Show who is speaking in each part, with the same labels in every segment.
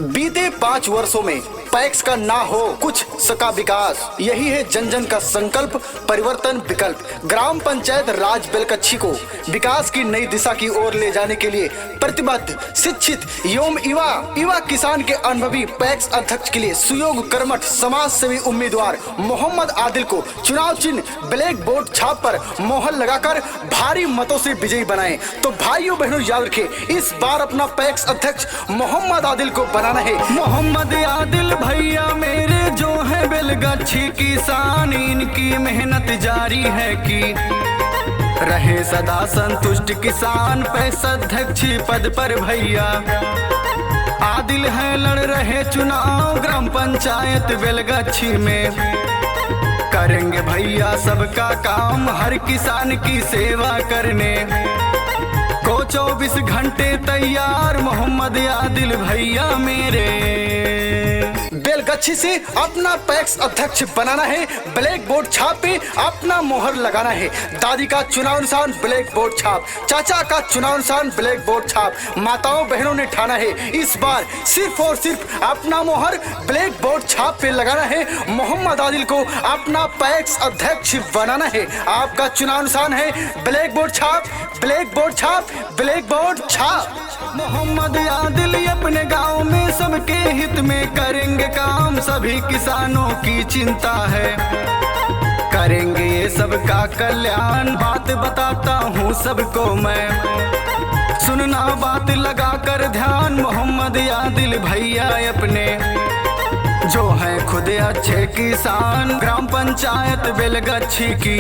Speaker 1: बीते 5 वर्षों में पैक्स का ना हो कुछ सका विकास, यही है जन जन का संकल्प, परिवर्तन विकल्प। ग्राम पंचायत राज बेलकच्छी को विकास की नई दिशा की ओर ले जाने के लिए प्रतिबद्ध, शिक्षित एवं युवा किसान के अनुभवी पैक्स अध्यक्ष के लिए सुयोग्य कर्मठ समाज सेवी उम्मीदवार मोहम्मद आदिल को चुनाव चिन्ह ब्लैक बोर्ड छाप पर मोहर लगाकर भारी मतों से विजयी बनाएं। तो भाइयों बहनों याद रखें, इस बार अपना पैक्स अध्यक्ष मोहम्मद आदिल को बनाना है।
Speaker 2: मोहम्मद आदिल भैया मेरे जो है बेलगच्छी किसान, इनकी मेहनत जारी है कि रहे सदा संतुष्ट किसान। पैक्स अध्यक्ष पद पर भैया आदिल है, लड़ रहे चुनाव ग्राम पंचायत बेलगच्छी में। करेंगे भैया सबका काम, हर किसान की सेवा करने को 24 घंटे तैयार मोहम्मद आदिल भैया मेरे।
Speaker 1: बेलगच्छी से अपना पैक्स अध्यक्ष बनाना है, ब्लैक बोर्ड छाप पे अपना मोहर लगाना है। दादी का चुनाव निशान ब्लैक बोर्ड छाप, चाचा का चुनाव निशान ब्लैक बोर्ड छाप। माताओं बहनों ने ठाना है, इस बार सिर्फ और सिर्फ अपना मोहर ब्लैक बोर्ड छाप पे लगाना है। मोहम्मद आदिल को अपना पैक्स अध्यक्ष बनाना है। आपका चुनाव निशान है ब्लैक बोर्ड छाप, ब्लैक बोर्ड छाप, ब्लैक बोर्ड छाप।
Speaker 2: मोहम्मद आदिल अपने गांव में सबके हित में करेंगे काम, सभी किसानों की चिंता है, करेंगे ये सबका कल्याण। बात बताता हूँ सबको मैं, सुनना बात लगा कर ध्यान। मोहम्मद आदिल भैया अपने जो है खुद अच्छे किसान, ग्राम पंचायत बेलगच्छी की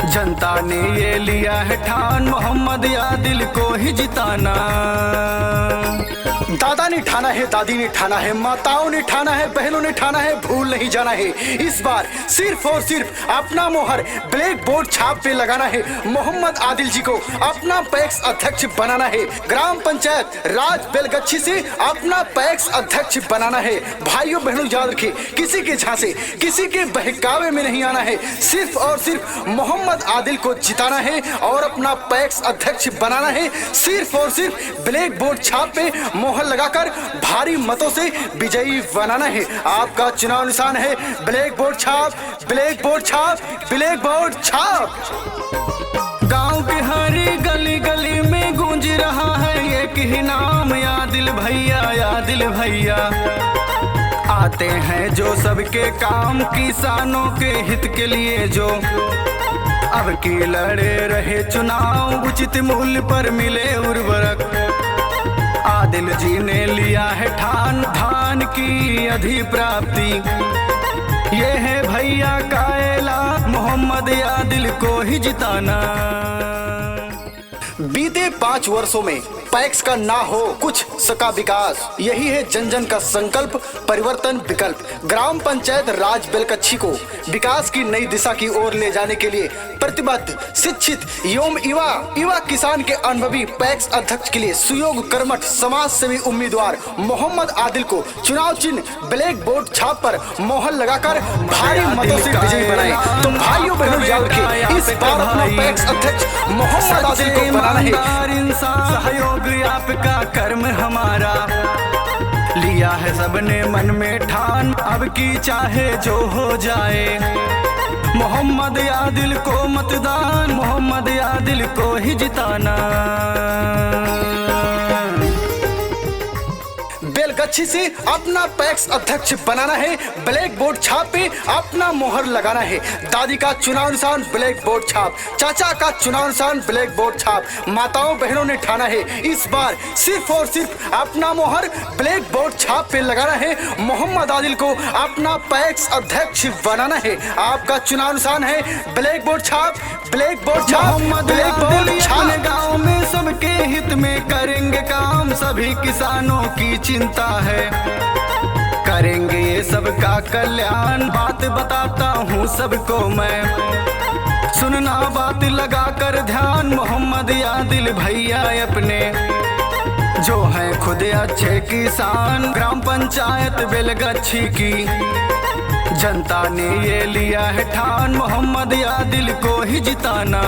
Speaker 2: जनता ने ये लिया है ठान, मोहम्मद आदिल को ही जिताना।
Speaker 1: दादा ने ठाना है, दादी ने ठाना है, माताओं ने ठाना है, बहनों ने ठाना है, भूल नहीं जाना है। इस बार सिर्फ और सिर्फ अपना मोहर ब्लैक बोर्ड छाप पे लगाना है। मोहम्मद आदिल जी को अपना पैक्स अध्यक्ष बनाना है। ग्राम पंचायत राज बेलगच्छी से अपना पैक्स अध्यक्ष बनाना है। भाइयों बहनों याद रखें, किसी के झांसे, किसी के बहकावे में नहीं आना है। सिर्फ और सिर्फ मोहम्मद आदिल को जिताना है और अपना पैक्स अध्यक्ष बनाना है। सिर्फ और सिर्फ ब्लैक बोर्ड छाप पे मोहर लगाकर भारी मतों से विजयी बनाना है। आपका चुनाव निशान है ब्लैक बोर्ड छाप, ब्लैक बोर्ड छाप, ब्लैक बोर्ड छाप।
Speaker 2: गांव की हर गली गली में गूंज रहा है एक ही नाम, आदिल भैया, आदिल भैया। आते हैं जो सबके काम, किसानों के हित के लिए जो अब की लड़े रहे चुनाव। उचित मूल्य पर मिले उर्वरक, आदिल जी ने लिया है ठान, धान की अधिप्राप्ति ये है भैया का ऐलान, मोहम्मद आदिल को ही जिताना।
Speaker 1: बीते 5 वर्षों में पैक्स का ना हो कुछ सका विकास, यही है जन जन का संकल्प, परिवर्तन विकल्प। ग्राम पंचायत राज बेलकच्छी को विकास की नई दिशा की ओर ले जाने के लिए प्रतिबद्ध, शिक्षित एवं युवा किसान के अनुभवी पैक्स अध्यक्ष के लिए सुयोग्य कर्मठ समाज सेवी उम्मीदवार मोहम्मद आदिल को चुनाव चिन्ह ब्लैक बोर्ड छाप पर मोहर लगाकर भारी मतों से विजयी बनाए। तो भाइयों बहनों याद रखें, इस बार अपना पैक्स अध्यक्ष मोहम्मद आदिल को बनाना है।
Speaker 2: सहयोग आपका कर्म हमारा, लिया है सबने मन में ठान, अब की चाहे जो हो जाए। मोहम्मद आदिल को मतदान, मोहम्मद आदिल को ही जिताना।
Speaker 1: बेलगच्छी से अपना पैक्स अध्यक्ष बनाना है, ब्लैक बोर्ड छाप पे अपना मोहर लगाना है। दादी का चुनाव निशान ब्लैक बोर्ड छाप, चाचा का चुनाव निशान ब्लैक बोर्ड छाप। माताओं बहनों ने ठाना है, इस बार सिर्फ और सिर्फ अपना मोहर ब्लैक बोर्ड छाप पे लगाना है। मोहम्मद आदिल को अपना पैक्स अध्यक्ष बनाना है। आपका चुनाव निशान है ब्लैक बोर्ड छाप, ब्लैक बोर्ड छाप, ब्लैक बोर्ड छाप।
Speaker 2: गाँव में सबके हित में करेंगे काम, सभी किसानों की चिंता है, करेंगे ये सबका कल्याण। बात बताता हूँ सबको मैं, सुनना बात लगा कर ध्यान। मोहम्मद आदिल भैया अपने जो है खुद अच्छे किसान, ग्राम पंचायत बेलगच्छी की जनता ने ये लिया है ठान, मोहम्मद आदिल को ही जिताना।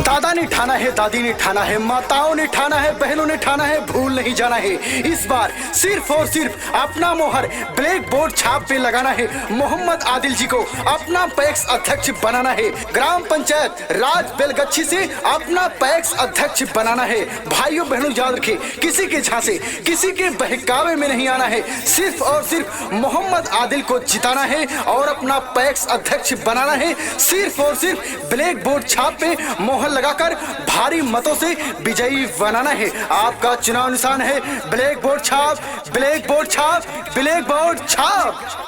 Speaker 1: दादा ने ठाना है, दादी ने ठाना है, माताओं ने ठाना है, बहनों ने ठाना है, भूल नहीं जाना है। इस बार सिर्फ और सिर्फ अपना मोहर ब्लैक बोर्ड छाप पे लगाना है। मोहम्मद आदिल जी को अपना पैक्स अध्यक्ष बनाना है। ग्राम पंचायत राज बेलगच्छी से अपना पैक्स अध्यक्ष बनाना है। भाइयों बहनों याद रखें, किसी के झांसे, किसी के बहकावे में नहीं आना है। सिर्फ और सिर्फ मोहम्मद आदिल को जिताना है और अपना पैक्स अध्यक्ष बनाना है। सिर्फ और सिर्फ ब्लैक बोर्ड छाप पे मोहर लगाकर भारी मतों से विजयी बनाना है। आपका चुनाव निशान है ब्लैक बोर्ड छाप, ब्लैक बोर्ड छाप, ब्लैक बोर्ड छाप।